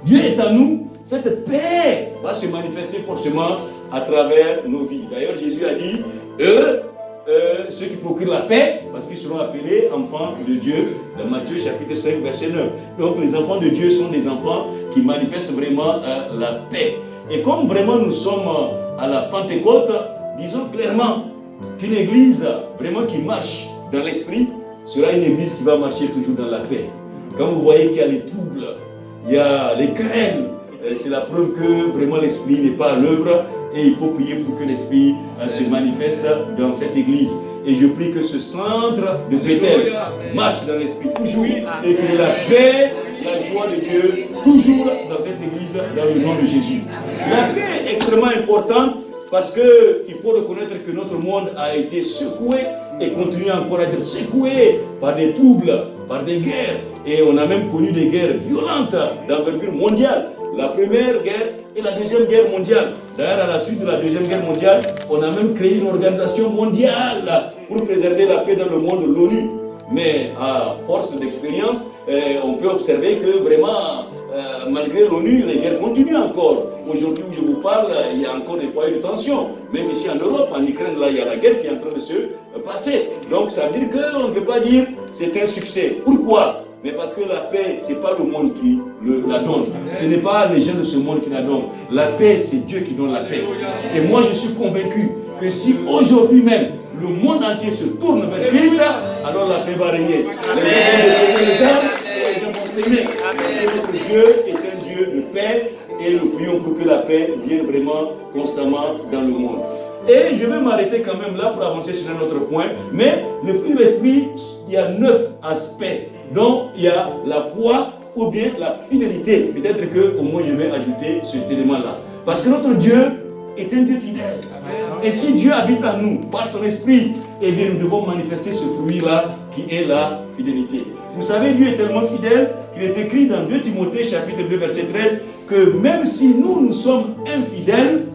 Dieu est en nous, cette paix va se manifester forcément à travers nos vies. D'ailleurs, Jésus a dit, heureux ceux qui procurent la paix, parce qu'ils seront appelés enfants de Dieu, dans Matthieu chapitre 5, verset 9. Donc les enfants de Dieu sont des enfants qui manifestent vraiment la paix. Et comme vraiment nous sommes à la Pentecôte, disons clairement qu'une église vraiment qui marche dans l'esprit sera une église qui va marcher toujours dans la paix. Quand vous voyez qu'il y a les troubles, il y a les querelles, c'est la preuve que vraiment l'esprit n'est pas à l'œuvre. Et il faut prier pour que l'Esprit se manifeste dans cette église. Et je prie que ce centre de Bethel marche dans l'Esprit toujours. Et que la paix, la joie de Dieu, toujours dans cette église, dans le nom de Jésus. La paix est extrêmement importante parce qu'il faut reconnaître que notre monde a été secoué et continue encore à être secoué par des troubles, par des guerres. Et on a même connu des guerres violentes d'envergure mondiale. La première guerre et la deuxième guerre mondiale. D'ailleurs, à la suite de la deuxième guerre mondiale, on a même créé une organisation mondiale pour préserver la paix dans le monde, l'ONU. Mais à force d'expérience, on peut observer que vraiment, malgré l'ONU, les guerres continuent encore. Aujourd'hui où je vous parle, il y a encore des foyers de tension. Même ici en Europe, en Ukraine, là, il y a la guerre qui est en train de se passer. Donc ça veut dire qu'on ne peut pas dire que c'est un succès. Pourquoi ? Mais parce que la paix, ce n'est pas le monde qui la donne. Ce n'est pas les gens de ce monde qui la donnent. La paix, c'est Dieu qui donne la paix. Et moi, je suis convaincu que si aujourd'hui même, le monde entier se tourne vers Christ, alors la paix va régner. Les gens vont s'aimer. Parce que notre Dieu est un Dieu de paix. Et nous prions pour que la paix vienne vraiment constamment dans le monde. Et je vais m'arrêter quand même là pour avancer sur un autre point. Mais le fruit de l'esprit, il y a 9 aspects. Donc il y a la foi ou bien la fidélité. Peut-être qu'au moins je vais ajouter cet élément-là. Parce que notre Dieu est un Dieu fidèle. Et si Dieu habite en nous par son esprit, eh bien nous devons manifester ce fruit-là qui est la fidélité. Vous savez, Dieu est tellement fidèle qu'il est écrit dans 2 Timothée chapitre 2 verset 13 que même si nous sommes infidèles,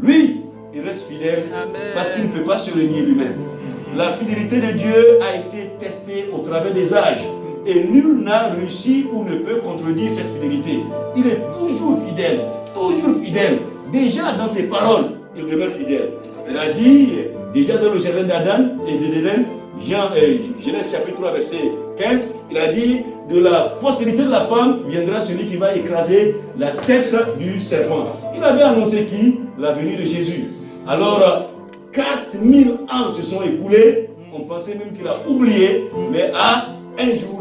lui, il reste fidèle. Amen. Parce qu'il ne peut pas se renier lui-même. La fidélité de Dieu a été testée au travers des âges. Et nul n'a réussi ou ne peut contredire cette fidélité. Il est toujours fidèle, toujours fidèle. Déjà dans ses paroles, il demeure fidèle. Il a dit, déjà dans le jardin d'Adam et d'Éden, Genèse chapitre 3 verset 15, il a dit, de la postérité de la femme viendra celui qui va écraser la tête du serpent. Il avait annoncé qui? La venue de Jésus. Alors, 4000 ans se sont écoulés, on pensait même qu'il a oublié, mais à un jour,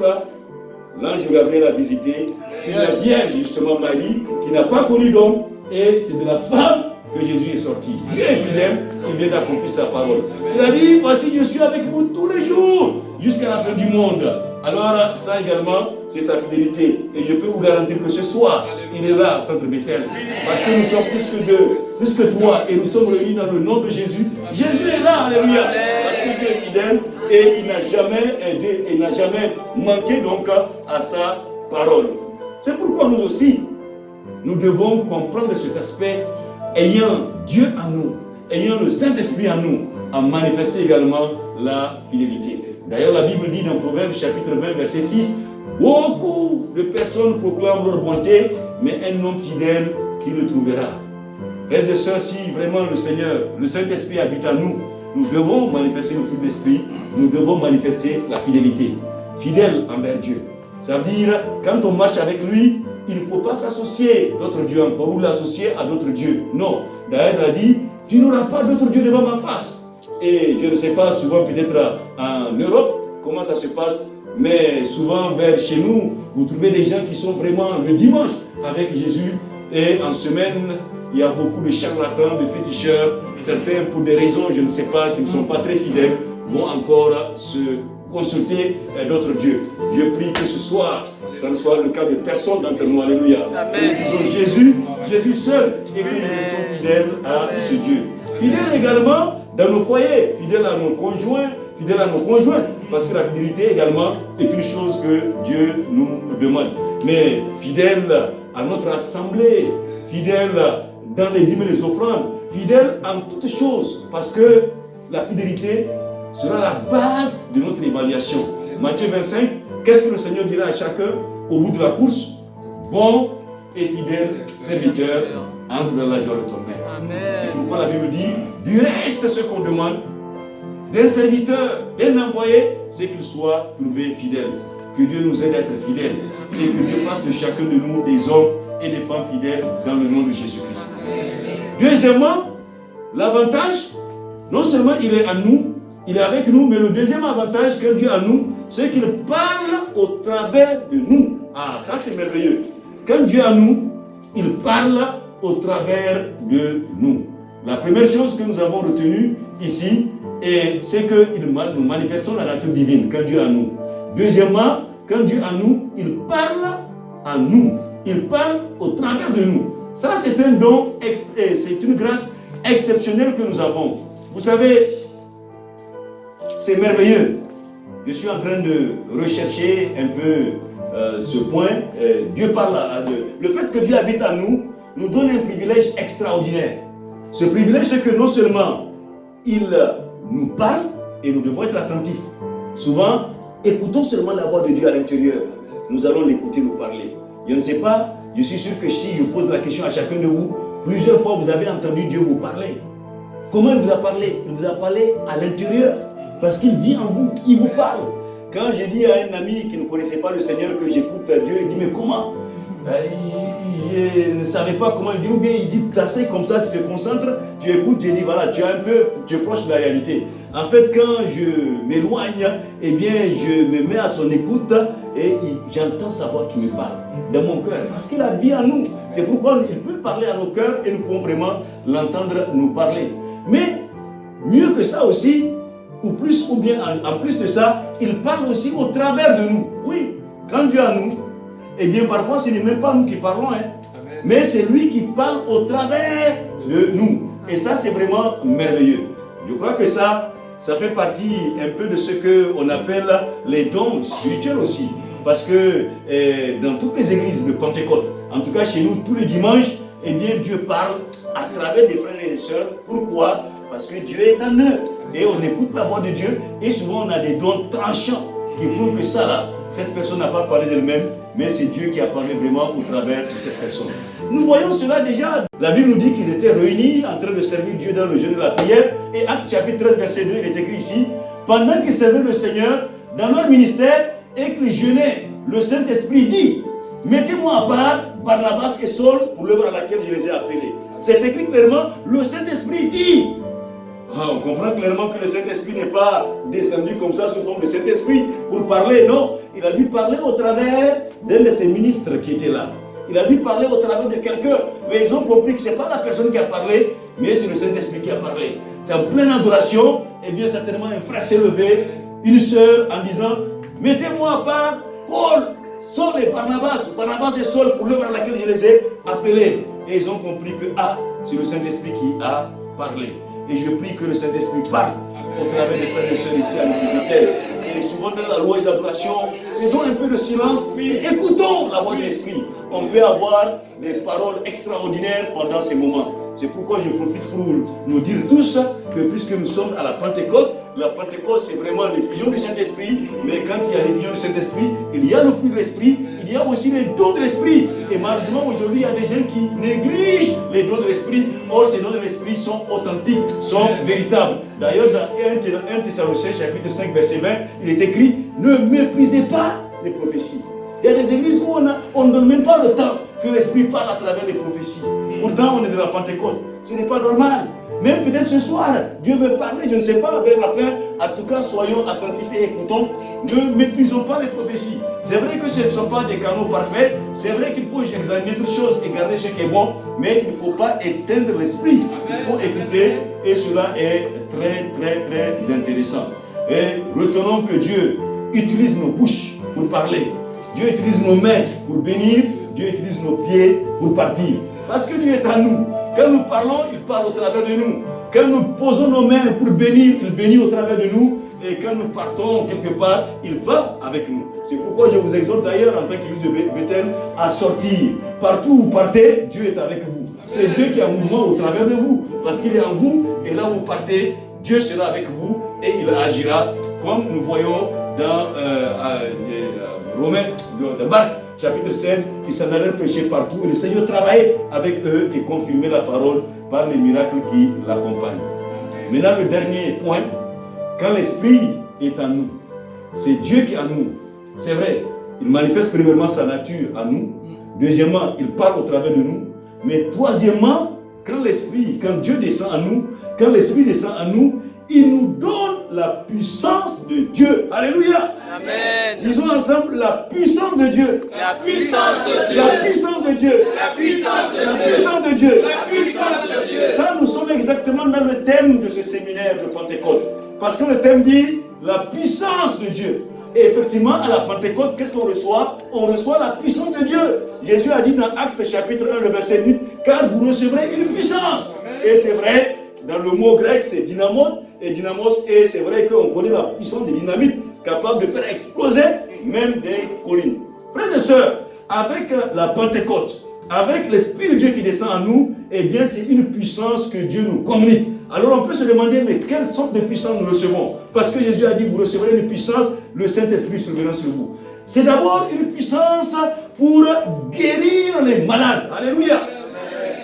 l'ange Gabriel a visité une vierge, justement Marie, qui n'a pas connu d'homme, et c'est de la femme que Jésus est sorti. Dieu est fidèle, il vient d'accomplir sa parole. Il a dit, voici je suis avec vous tous les jours, jusqu'à la fin du monde. Alors ça également, c'est sa fidélité. Et je peux vous garantir que ce soir, il est là, Centre Bethel. Parce que nous sommes plus que deux, plus que trois, et nous sommes réunis dans le nom de Jésus. Jésus est là, alléluia. Parce que Dieu est fidèle, et il n'a jamais manqué donc à sa parole. C'est pourquoi nous aussi, nous devons comprendre cet aspect, ayant Dieu en nous, ayant le Saint-Esprit en nous, à manifester également la fidélité. D'ailleurs, la Bible dit dans Proverbes chapitre 20, verset 6, beaucoup de personnes proclament leur bonté, mais un homme fidèle qui le trouvera. Frères et sœurs, si vraiment le Seigneur, le Saint-Esprit habite en nous, nous devons manifester le fruit de l'Esprit, nous devons manifester la fidélité. Fidèle envers Dieu. Ça veut dire, quand on marche avec lui, il ne faut pas s'associer d'autres dieux encore ou l'associer à d'autres dieux. Non. D'ailleurs, il a dit, tu n'auras pas d'autres dieux devant ma face. Et je ne sais pas, souvent peut-être en Europe, comment ça se passe, mais souvent vers chez nous, vous trouvez des gens qui sont vraiment le dimanche avec Jésus. Et en semaine, il y a beaucoup de charlatans, de féticheurs. Certains, pour des raisons, je ne sais pas, qui ne sont pas très fidèles, vont encore se consulter d'autres dieux. Je prie que ce soir, ça ne soit le cas de personne d'entre nous. Alléluia. Amen. Nous disons Jésus seul, et que nous restons fidèles à ce Dieu. Fidèles également dans nos foyers, fidèles à nos conjoints, parce que la fidélité également est une chose que Dieu nous demande. Mais fidèles à notre assemblée, fidèles dans les dîmes et les offrandes, fidèles en toutes choses, parce que la fidélité sera la base de notre évaluation. Matthieu 25, qu'est-ce que le Seigneur dira à chacun au bout de la course? Bon et fidèle serviteur, entre dans la joie de ton maître. C'est pourquoi la Bible dit, du reste ce qu'on demande d'un serviteur, d'un envoyé, c'est qu'il soit trouvé fidèle. Que Dieu nous aide à être fidèles et que Dieu fasse de chacun de nous des hommes et des femmes fidèles dans le nom de Jésus-Christ. Deuxièmement, l'avantage, non seulement il est en nous, il est avec nous, mais le deuxième avantage que Dieu a en nous, c'est qu'il parle au travers de nous. Ah, ça c'est merveilleux. Quand Dieu a en nous, il parle au travers de nous. La première chose que nous avons retenue ici, c'est que nous manifestons la nature divine quand Dieu est en nous. Deuxièmement, quand Dieu est en nous, il parle en nous. Il parle au travers de nous. Ça, c'est un don, c'est une grâce exceptionnelle que nous avons. Vous savez, c'est merveilleux. Je suis en train de rechercher un peu ce point. Dieu parle à Dieu. Le fait que Dieu habite en nous nous donne un privilège extraordinaire. Ce privilège, c'est que non seulement il nous parle, et nous devons être attentifs. Souvent, écoutons seulement la voix de Dieu à l'intérieur. Nous allons l'écouter nous parler. Je ne sais pas, je suis sûr que si je pose la question à chacun de vous, plusieurs fois vous avez entendu Dieu vous parler. Comment il vous a parlé? Il vous a parlé à l'intérieur, parce qu'il vit en vous, il vous parle. Quand je dis à un ami qui ne connaissait pas le Seigneur que j'écoute Dieu, il dit mais comment? Il ne savait pas comment le dire, ou bien il dit t'assais comme ça, tu te concentres, tu écoutes, j'ai dit voilà, tu es proche de la réalité. En fait, quand je m'éloigne, eh bien je me mets à son écoute et j'entends sa voix qui me parle dans mon cœur, parce qu'il a vie en nous. C'est pourquoi il peut parler à nos cœurs et nous pouvons vraiment l'entendre nous parler. Mais mieux que ça aussi, ou bien en plus de ça, il parle aussi au travers de nous. Oui, quand Dieu est en nous, eh bien parfois ce n'est même pas nous qui parlons, mais c'est lui qui parle au travers de nous. Et ça c'est vraiment merveilleux. Je crois que ça fait partie un peu de ce qu'on appelle les dons spirituels aussi. Parce que dans toutes les églises de Pentecôte, en tout cas chez nous tous les dimanches, eh bien Dieu parle à travers des frères et des sœurs. Pourquoi? Parce que Dieu est en eux. Et on écoute la voix de Dieu et souvent on a des dons tranchants qui prouvent que ça là, cette personne n'a pas parlé d'elle-même, mais c'est Dieu qui a parlé vraiment au travers de cette personne. Nous voyons cela déjà. La Bible nous dit qu'ils étaient réunis en train de servir Dieu dans le jeûne de la prière. Et Actes chapitre 13 verset 2, il est écrit ici, pendant qu'ils servaient le Seigneur dans leur ministère et qu'ils jeûnaient, le Saint-Esprit dit, mettez-moi à part Barnabas et Saul pour l'œuvre à laquelle je les ai appelés. C'est écrit clairement, le Saint-Esprit dit. On comprend clairement que le Saint-Esprit n'est pas descendu comme ça sous forme de Saint-Esprit pour parler, non. Il a dû parler au travers d'un de ses ministres qui était là. Il a dû parler au travers de quelqu'un. Mais ils ont compris que ce n'est pas la personne qui a parlé, mais c'est le Saint-Esprit qui a parlé. C'est en pleine adoration, et bien certainement un frère s'est levé, une sœur en disant, mettez-moi à part Paul, Saul et Barnabas et Saul pour l'œuvre à laquelle je les ai appelés. Et ils ont compris que c'est le Saint-Esprit qui a parlé. Et je prie que le Saint-Esprit parle au travers des frères et sœurs ici à l'Église. Et souvent dans la louange et l'adoration, faisons un peu de silence, puis écoutons la voix de l'Esprit. On peut avoir des paroles extraordinaires pendant ces moments. C'est pourquoi je profite pour nous dire tous que puisque nous sommes à la Pentecôte, c'est vraiment l'effusion du Saint-Esprit, mais quand il y a l'effusion du Saint-Esprit, il y a le fruit de l'Esprit, il y a aussi les dons de l'Esprit. Et malheureusement aujourd'hui, il y a des gens qui négligent les dons de l'Esprit. Or, ces dons de l'Esprit sont authentiques, sont véritables. D'ailleurs, dans 1 Thessaloniciens chapitre 5 verset 20, il est écrit, ne méprisez pas les prophéties. Il y a des églises où on ne donne même pas le temps que l'Esprit parle à travers les prophéties. Pourtant, on est de la Pentecôte. Ce n'est pas normal. Même peut-être ce soir, Dieu veut parler, je ne sais pas, vers la fin. En tout cas, soyons attentifs et écoutons. Ne méprisons pas les prophéties. C'est vrai que ce ne sont pas des canaux parfaits. C'est vrai qu'il faut examiner toutes choses et garder ce qui est bon. Mais il ne faut pas éteindre l'esprit. Il faut écouter et cela est très, très, très intéressant. Et retenons que Dieu utilise nos bouches pour parler. Dieu utilise nos mains pour bénir. Dieu utilise nos pieds pour partir. Parce que Dieu est à nous. Quand nous parlons, il parle au travers de nous. Quand nous posons nos mains pour bénir, il bénit au travers de nous. Et quand nous partons quelque part, il va avec nous. C'est pourquoi je vous exhorte d'ailleurs en tant qu'église de Bethel à sortir. Partout où vous partez, Dieu est avec vous. C'est Dieu qui est en mouvement au travers de vous. Parce qu'il est en vous. Et là où vous partez, Dieu sera avec vous. Et il agira comme nous voyons dans Romains, de Marc, chapitre 16. Ils s'en allaient prêcher partout. Et le Seigneur travaillait avec eux et confirmait la parole par les miracles qui l'accompagnent. Maintenant, le dernier point. Quand l'Esprit est en nous, c'est Dieu qui est en nous. C'est vrai, il manifeste premièrement sa nature en nous. Deuxièmement, il parle au travers de nous. Mais troisièmement, quand Dieu descend en nous, quand l'Esprit descend en nous, il nous donne la puissance de Dieu. Alléluia. Amen. Disons ensemble la puissance de Dieu. La puissance de Dieu. La puissance de Dieu. La puissance de Dieu. La puissance de Dieu. La puissance de Dieu. Ça, nous sommes exactement dans le thème de ce séminaire de Pentecôte. Parce que le thème dit la puissance de Dieu. Et effectivement, à la Pentecôte, qu'est-ce qu'on reçoit? On reçoit la puissance de Dieu. Jésus a dit dans Actes chapitre 1, le verset 8, car vous recevrez une puissance. Et c'est vrai, dans le mot grec, c'est dynamos. Et c'est vrai qu'on connaît la puissance des dynamites, capable de faire exploser même des collines. Frères et sœurs, avec la Pentecôte, avec l'Esprit de Dieu qui descend en nous, eh bien c'est une puissance que Dieu nous communique. Alors on peut se demander, mais quelle sorte de puissance nous recevons? Parce que Jésus a dit, vous recevrez une puissance, le Saint-Esprit surviendra sur vous. C'est d'abord une puissance pour guérir les malades. Alléluia.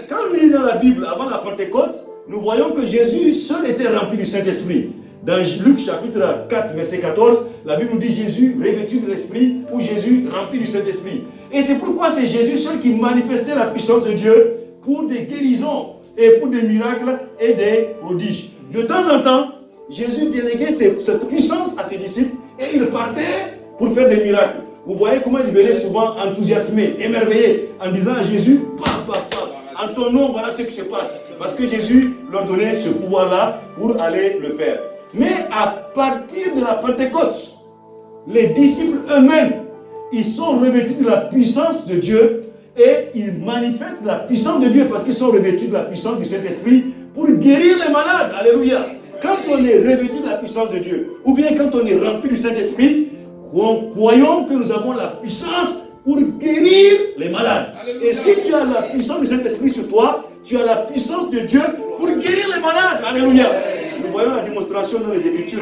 Quand nous lisons dans la Bible, avant la Pentecôte, nous voyons que Jésus seul était rempli du Saint-Esprit. Dans Luc chapitre 4, verset 14, la Bible nous dit Jésus revêtu de l'Esprit ou Jésus rempli du Saint-Esprit. Et c'est pourquoi c'est Jésus seul qui manifestait la puissance de Dieu pour des guérisons et pour des miracles et des prodiges. De temps en temps, Jésus déléguait cette puissance à ses disciples et il partait pour faire des miracles. Vous voyez comment il venait souvent enthousiasmé, émerveillé, en disant à Jésus, en ton nom, voilà ce qui se passe. Parce que Jésus leur donnait ce pouvoir-là pour aller le faire. Mais à partir de la Pentecôte, les disciples eux-mêmes, ils sont revêtus de la puissance de Dieu et ils manifestent la puissance de Dieu parce qu'ils sont revêtus de la puissance du Saint-Esprit pour guérir les malades. Alléluia. Quand on est revêtu de la puissance de Dieu, ou bien quand on est rempli du Saint-Esprit, croyons que nous avons la puissance pour guérir les malades. Alléluia. Et si tu as la puissance du Saint-Esprit sur toi, tu as la puissance de Dieu pour guérir les malades. Alléluia. Nous voyons la démonstration dans les Écritures.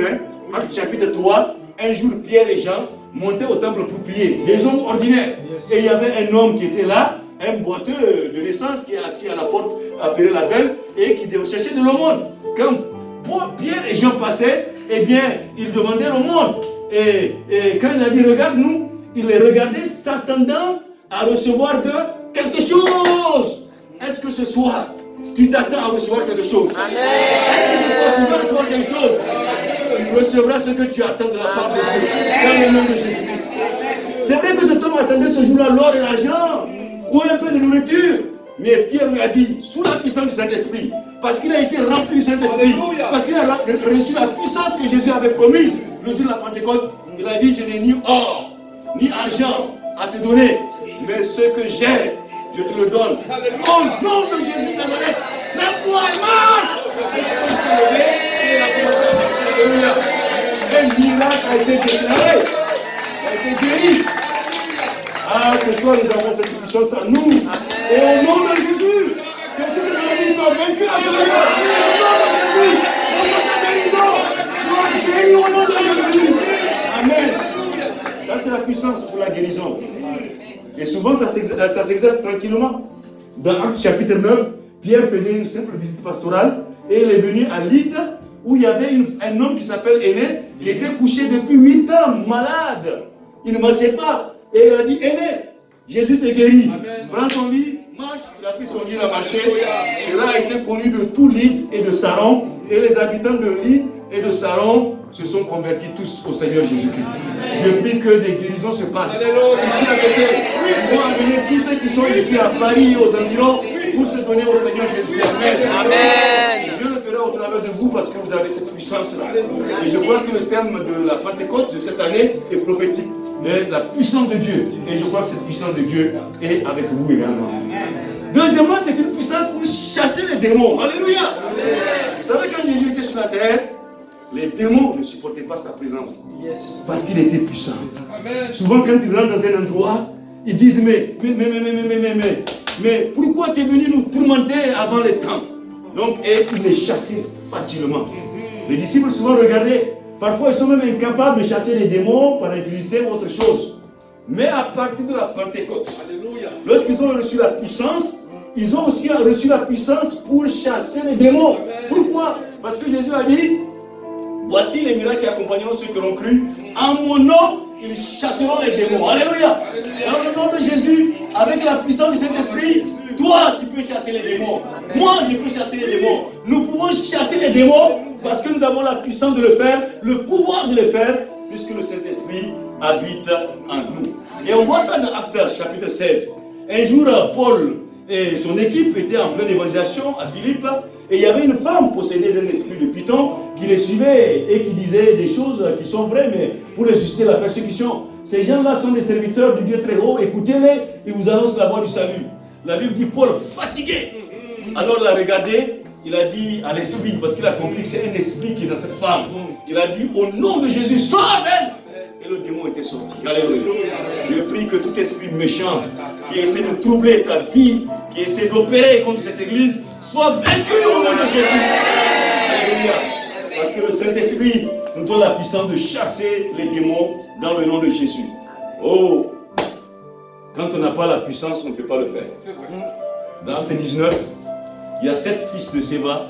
Actes chapitre 3, un jour Pierre et Jean montaient au temple pour prier. Des hommes ordinaires. Et il y avait un homme qui était là, un boiteux de naissance qui est assis à la porte, appelé la belle, et qui cherchait de l'aumône. Quand Pierre et Jean passaient, eh bien, ils demandaient l'aumône. Et quand il a dit regarde-nous, il les regardait s'attendant à recevoir de quelque chose. Est-ce que ce soir, tu t'attends à recevoir quelque chose? Amen. Est-ce que ce soir, tu vas recevoir quelque chose? Tu recevras ce que tu attends de la part de Dieu. Dans le nom de Jésus-Christ. C'est vrai que cet homme attendait ce jour-là l'or et l'argent, ou un peu de nourriture. Mais Pierre lui a dit, sous la puissance du Saint-Esprit, parce qu'il a été rempli du Saint-Esprit, parce qu'il a reçu la puissance que Jésus avait promise le jour de la Pentecôte, il a dit, je n'ai ni or, ni argent à te donner, mais ce que j'ai, je te le donne. Au nom de Jésus de Nazareth, lève-toi et marche. Un miracle a été déclaré, a été guéri. Ah, ce soir, nous avons cette puissance en nous. Et au nom de Jésus, que tous les maladies soient vaincues à ce moment. Au nom de Jésus, que soit guéri au nom de Jésus. Amen. Ça, c'est la puissance pour la guérison. Et souvent, ça s'exerce tranquillement. Dans Actes chapitre 9, Pierre faisait une simple visite pastorale et il est venu à Lydde où il y avait un homme qui s'appelle Aîné qui était couché depuis 8 ans, malade. Il ne marchait pas. Et il a dit, Aîné, Jésus te guérit. Amen. Prends ton lit marche, il a pris son guide à marcher. Cela a été connu de tout l'île et de Saron. Et les habitants de l'île et de Saron se sont convertis tous au Seigneur Jésus-Christ. Je prie que des guérisons se passent. Ici à côté, il faut amener tous ceux qui sont ici à Paris et aux environs pour se donner au Seigneur Jésus. Amen. Amen. Dieu le fera au travers de vous parce que vous avez cette puissance-là. Et je crois que le terme de la Pentecôte de cette année est prophétique. La puissance de Dieu. Et je crois que cette puissance de Dieu est avec vous également. Deuxièmement, c'est une puissance pour chasser les démons. Alléluia. Vous savez, quand Jésus était sur la terre, les démons ne supportaient pas sa présence. Parce qu'il était puissant. Souvent, quand ils rentrent dans un endroit, ils disent, mais pourquoi tu es venu nous tourmenter avant le temps? Donc, et ils les chassaient facilement. Les disciples souvent regardaient. Parfois, ils sont même incapables de chasser les démons par impunité ou autre chose. Mais à partir de la Pentecôte, lorsqu'ils ont reçu la puissance, ils ont aussi reçu la puissance pour chasser les démons. Pourquoi? Parce que Jésus a dit, voici les miracles qui accompagneront ceux qui auront cru. En mon nom, ils chasseront les démons. Alléluia. Dans le nom de Jésus, avec la puissance du Saint-Esprit, toi, tu peux chasser les démons. Moi, je peux chasser les démons. Nous pouvons chasser les démons parce que nous avons la puissance de le faire, le pouvoir de le faire, puisque le Saint-Esprit habite en nous. Et on voit ça dans Actes chapitre 16. Un jour, Paul et son équipe étaient en pleine évangélisation à Philippe, et il y avait une femme possédée d'un esprit de python qui les suivait et qui disait des choses qui sont vraies, mais pour les susciter la persécution. Ces gens-là sont des serviteurs du Dieu très haut, écoutez-les, ils vous annoncent la voie du salut. La Bible dit Paul fatigué. Alors il a regardé, il a dit à l'esprit, parce qu'il a compris que c'est un esprit qui est dans cette femme. Il a dit au nom de Jésus, sors d'elle. Et le démon était sorti. Alléluia. Je prie que tout esprit méchant qui essaie de troubler ta vie, qui essaie d'opérer contre cette église, soit vaincu au nom de Jésus. Alléluia. Parce que le Saint-Esprit nous donne la puissance de chasser les démons dans le nom de Jésus. Oh, quand on n'a pas la puissance, on ne peut pas le faire. Dans Acte 19, il y a 7 fils de Séva,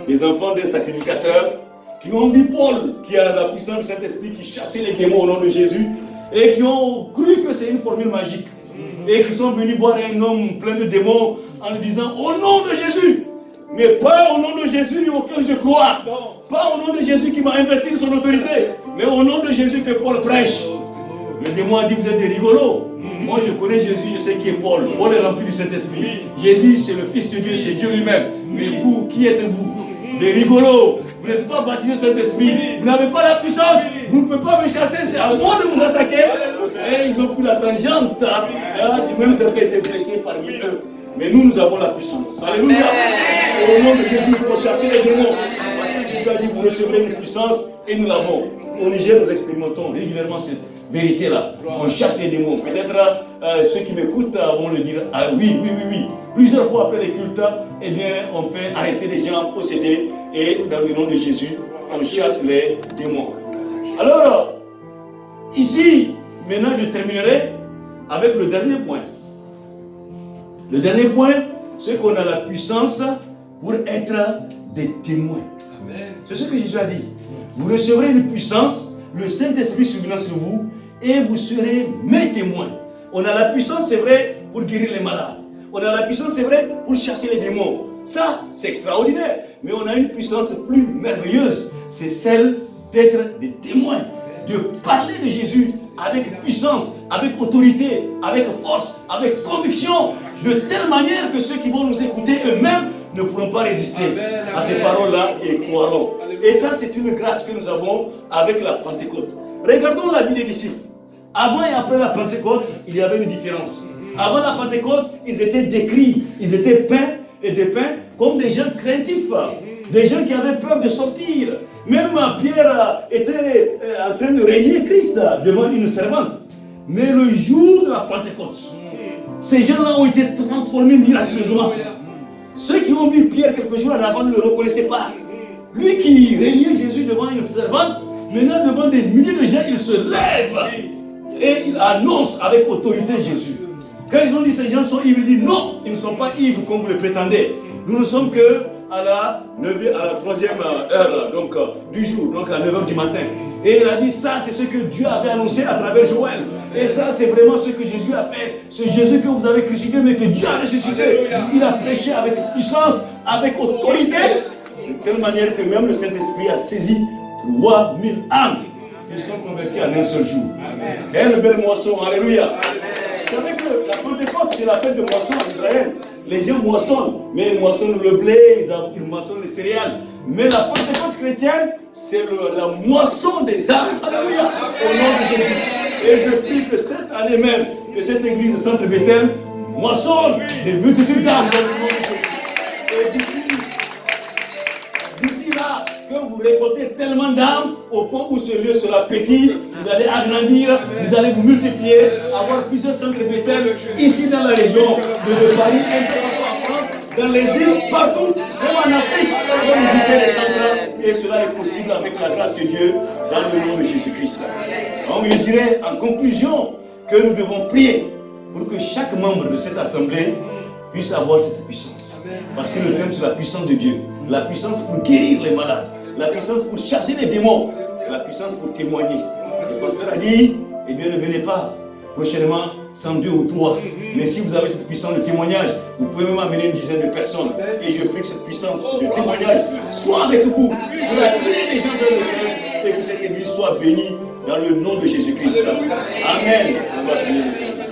les enfants d'un sacrificateur, qui ont vu Paul, qui a la puissance du Saint-Esprit, qui chassait les démons au nom de Jésus, et qui ont cru que c'est une formule magique. Et qui sont venus voir un homme plein de démons en lui disant, au nom de Jésus, mais pas au nom de Jésus auquel je crois, pas au nom de Jésus qui m'a investi de son autorité, mais au nom de Jésus que Paul prêche. Le démon a dit, vous êtes des rigolos. Moi je connais Jésus, je sais qui est Paul. Paul est rempli du Saint-Esprit. Jésus c'est le Fils de Dieu, c'est Dieu lui-même. Mais vous, qui êtes-vous? Des rigolos. Vous n'êtes pas baptisés au Saint-Esprit. Vous n'avez pas la puissance. Vous ne pouvez pas me chasser. C'est à moi de vous attaquer. Et ils ont pris la tangente. Même certains étaient blessés parmi eux. Mais nous, nous avons la puissance. Alléluia. Au nom de Jésus, il faut chasser les démons. Parce que Jésus a dit, vous recevrez une puissance et nous l'avons. Au Niger, nous expérimentons régulièrement cette vérité-là. On chasse les démons. Peut-être ceux qui m'écoutent vont le dire, ah oui. Plusieurs fois après les cultes, eh bien, on fait arrêter les gens possédés et dans le nom de Jésus, on chasse les démons. Alors, ici, maintenant, je terminerai avec le dernier point. Le dernier point, c'est qu'on a la puissance pour être des témoins. C'est ce que Jésus a dit. Vous recevrez une puissance, le Saint-Esprit survenant sur vous, et vous serez mes témoins. On a la puissance, c'est vrai, pour guérir les malades. On a la puissance, c'est vrai, pour chasser les démons. Ça, c'est extraordinaire. Mais on a une puissance plus merveilleuse. C'est celle d'être des témoins. De parler de Jésus avec puissance, avec autorité, avec force, avec conviction. De telle manière que ceux qui vont nous écouter eux-mêmes ne pourront pas résister à ces paroles-là et croiront. Et ça, c'est une grâce que nous avons avec la Pentecôte. Regardons la vie des disciples. Avant et après la Pentecôte, il y avait une différence. Avant la Pentecôte, ils étaient décrits, ils étaient peints et dépeints comme des gens craintifs, des gens qui avaient peur de sortir. Même Pierre était en train de régner Christ devant une servante. Mais le jour de la Pentecôte, ces gens-là ont été transformés miraculeusement. Ceux qui ont vu Pierre quelques jours en avant ne le reconnaissaient pas. Lui qui régnait Jésus devant une servante, maintenant devant des milliers de gens, il se lève et il annonce avec autorité Jésus. Quand ils ont dit ces gens sont ivres, il dit non, ils ne sont pas ivres comme vous le prétendez. Nous ne sommes que à la 3e heure donc, du jour, donc à 9h du matin. Et il a dit, ça c'est ce que Dieu avait annoncé à travers Joël. Et ça c'est vraiment ce que Jésus a fait. Ce Jésus que vous avez crucifié, mais que Dieu a ressuscité. Il a prêché avec puissance, avec autorité, de telle manière que même le Saint-Esprit a saisi 3000 âmes qui sont converties en un seul jour. Quelle belle moisson, alléluia. Vous savez que la Pentecôte, c'est la fête de moisson en Israël. Les gens moissonnent, mais ils moissonnent le blé, ils moissonnent les céréales. Mais la Pentecôte chrétienne, c'est la moisson des âmes. Alléluia. Au nom de Jésus. Et je prie que cette année même, que cette église de Centre Bethel moissonne des multitudes d'âmes dans le nom de Jésus. Et d'ici là, que vous récoltez tellement d'âmes au point où ce lieu sera petit, vous allez agrandir, vous allez vous multiplier, avoir plusieurs centres Bethel ici dans la région de Paris, un peu partout en France, dans les îles, partout, même en Afrique, pour visiter les centres. Et cela est possible avec la grâce de Dieu dans le nom de Jésus-Christ. Donc je dirais en conclusion que nous devons prier pour que chaque membre de cette assemblée puisse avoir cette puissance. Parce que le thème c'est la puissance de Dieu. La puissance pour guérir les malades. La puissance pour chasser les démons. Et la puissance pour témoigner. Le pasteur a dit, eh bien ne venez pas prochainement sans 2 ou 3. Mais si vous avez cette puissance de témoignage, vous pouvez même amener une dizaine de personnes. Et je prie que cette puissance de témoignage soit avec vous. Vous attirez les gens vers le cœur et que cette église soit bénie dans le nom de Jésus-Christ. Amen. On va prier le Seigneur.